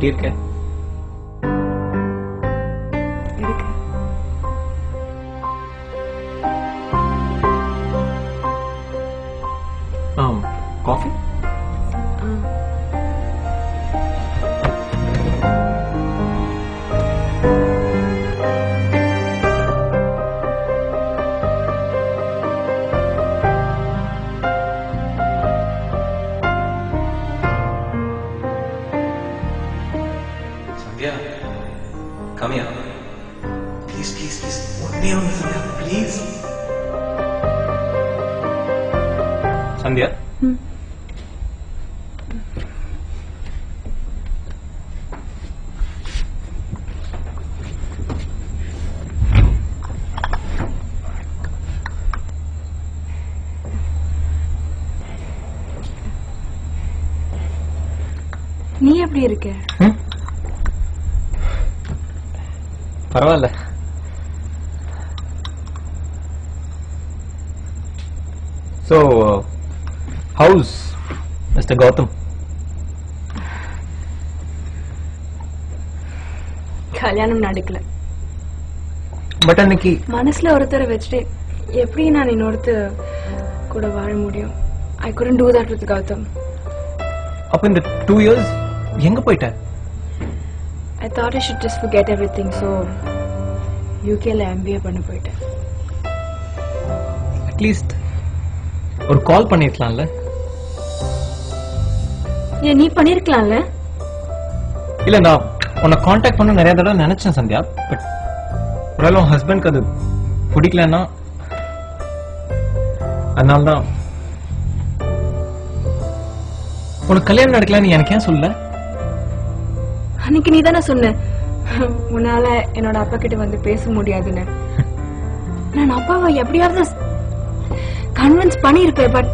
எப்படி இருக்க? Coffee? Sandhya, come here. Please, please, please. Put me on, Sandhya, please. Sandhya? நீ எப்படி இருக்க? பரவாயில்ல. So, how's Mr. Gautam? கல்யாணம் நடக்கல. பட் அன்னைக்கு மனசுல ஒருத்தரை வச்சுட்டு எப்படி நான் இன்னொருத்தர் கூட வாழ முடியும்? I couldn't do that with Gautam. அப்ப இந்த 2 years எங்க போயிட்ட? I thought I should just forget everything, so UKல MBA பண்ண போயிட்டேன். அட்லீஸ்ட் ஒரு கால் பண்ணிருக்கலாம்ல? ஏன் நீ பண்ணிருக்கலாம்ல? இல்ல, நான் உன்னை காண்டாக்ட் பண்ண நிறைய தடவை நினைச்சேன் சந்தியா. பட் ஒருவேளை உன் ஹஸ்பண்ட்க்கு அது பிடிக்கலன்னா அதனால்தான். உனக்கு கல்யாணம் நடக்கலன்னு எனக்கு ஏன் சொல்ல? அன்னைக்கு நீ தானே சொன்ன உன்னால என்னோட அப்பா கிட்ட வந்து பேச முடியாதுன்னு. நான் அப்பாவை எப்படியாவது கன்வின்ஸ் பண்ணிருப்பேன். But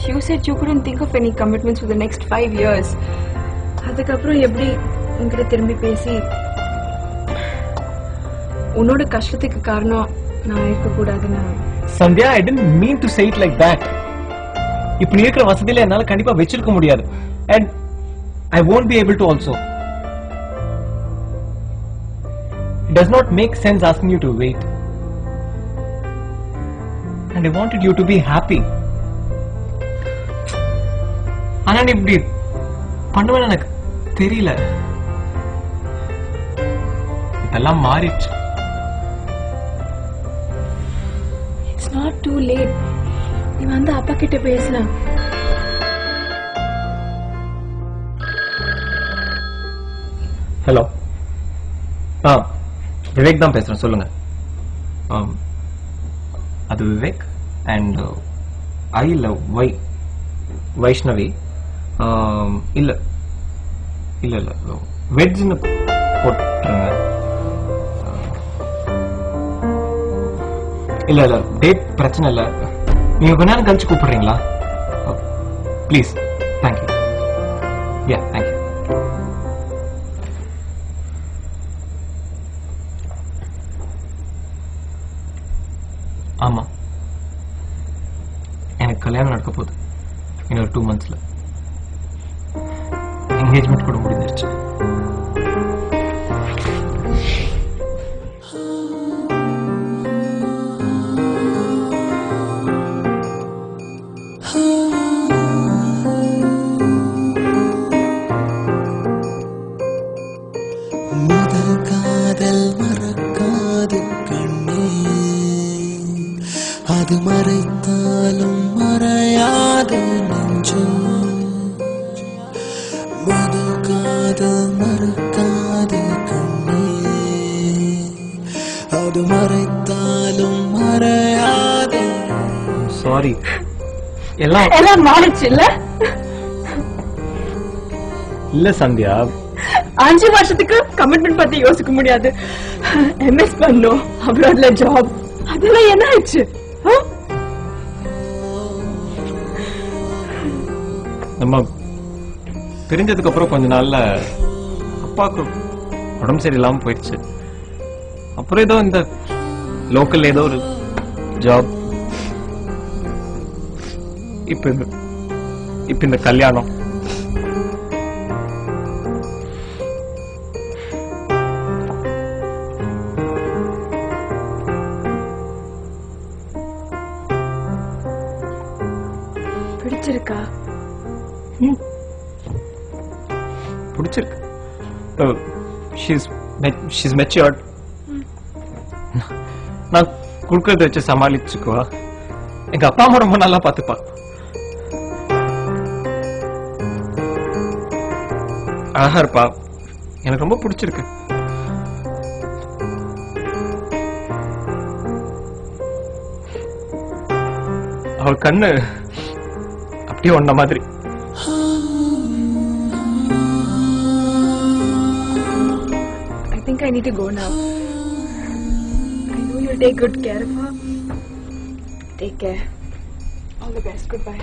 you said you couldn't think of any commitments for the next 5 years. அதுக்கப்புறம் எப்படி உன்கிட்ட திரும்பி பேசி உன்னோட கஷ்டத்துக்கு காரணம் நான் இருக்க கூடாதுன்னு. Sandhya, I didn't mean to say it like that. இப்ப நீ இருக்கிற வசதியில என்னால கண்டிப்பா வச்சிருக்க முடியாது. And I won't be able to also. It does not make sense asking you to wait. And I wanted you to be happy. ஆனா நீ இப்படி பண்ணுவேன்னு எனக்கு தெரியல. இதெல்லாம் மாறிடுச்சு. It's not too late. நீ வந்து அப்பா கிட்ட பேசல. ஹலோ. விவேக் தான் பேசுறேன், சொல்லுங்க. அது விவேக் அண்ட் ஐ இல்ல வைஷ்ணவி. இல்ல இல்ல இல்ல வெட்ஜ்னு போட்டுருங்க. இல்ல இல்ல டேட் பிரச்சனை இல்ல. நீங்க கொஞ்ச நேரம் கழிச்சு கூப்பிடுறீங்களா? ப்ளீஸ். தேங்க்யூ. Yeah, thank you. ஆமா, எனக்கு கல்யாணம் நடக்க போகுது இன்னொரு 2 monthsல. என்கேஜ்மெண்ட் கூட முடிஞ்சிருச்சு. முதல் காதல் மறக்காது கண்ணே, அது மறைத்தாலும் மறையாது நெஞ்சு. முதல் காதல் மறக்காது கண்ணே, அது மறைத்தாலும் மறையாது. சாரி, எல்லாம் எல்லாம் மாறிச்சு இல்ல? இல்ல சந்தியா, 5 வருஷத்துக்கு கமிட்மெண்ட் பத்தி யோசிக்க முடியாது. MS பண்ணோம், அப்ராட்ல ஜாப், அதெல்லாம் என்ன ஆச்சு? நம்ம பிரிஞ்சதுக்கு அப்புறம் கொஞ்ச நாள்ல அப்பாவுக்கு உடம்பு சரியில்லாம போயிடுச்சு. அப்புறம் ஏதோ இந்த லோக்கல் ஏதோ ஒரு ஜாப், இப்ப இந்த கல்யாணம். பிடிச்சிருக்கு. She's matured. நான் குடுக்கறத வச்சு சமாளிச்சுக்குவா. எங்க அப்பா அம்மா ரொம்ப நல்லா பார்த்துப்பா. அழகா இருப்பா. எனக்கு ரொம்ப பிடிச்சிருக்கு. அவள் கண்ணு அப்படியே ஒன்ன மாதிரி. I think I need to go now. I know you'll take good care of her. Take care. All the best. Goodbye.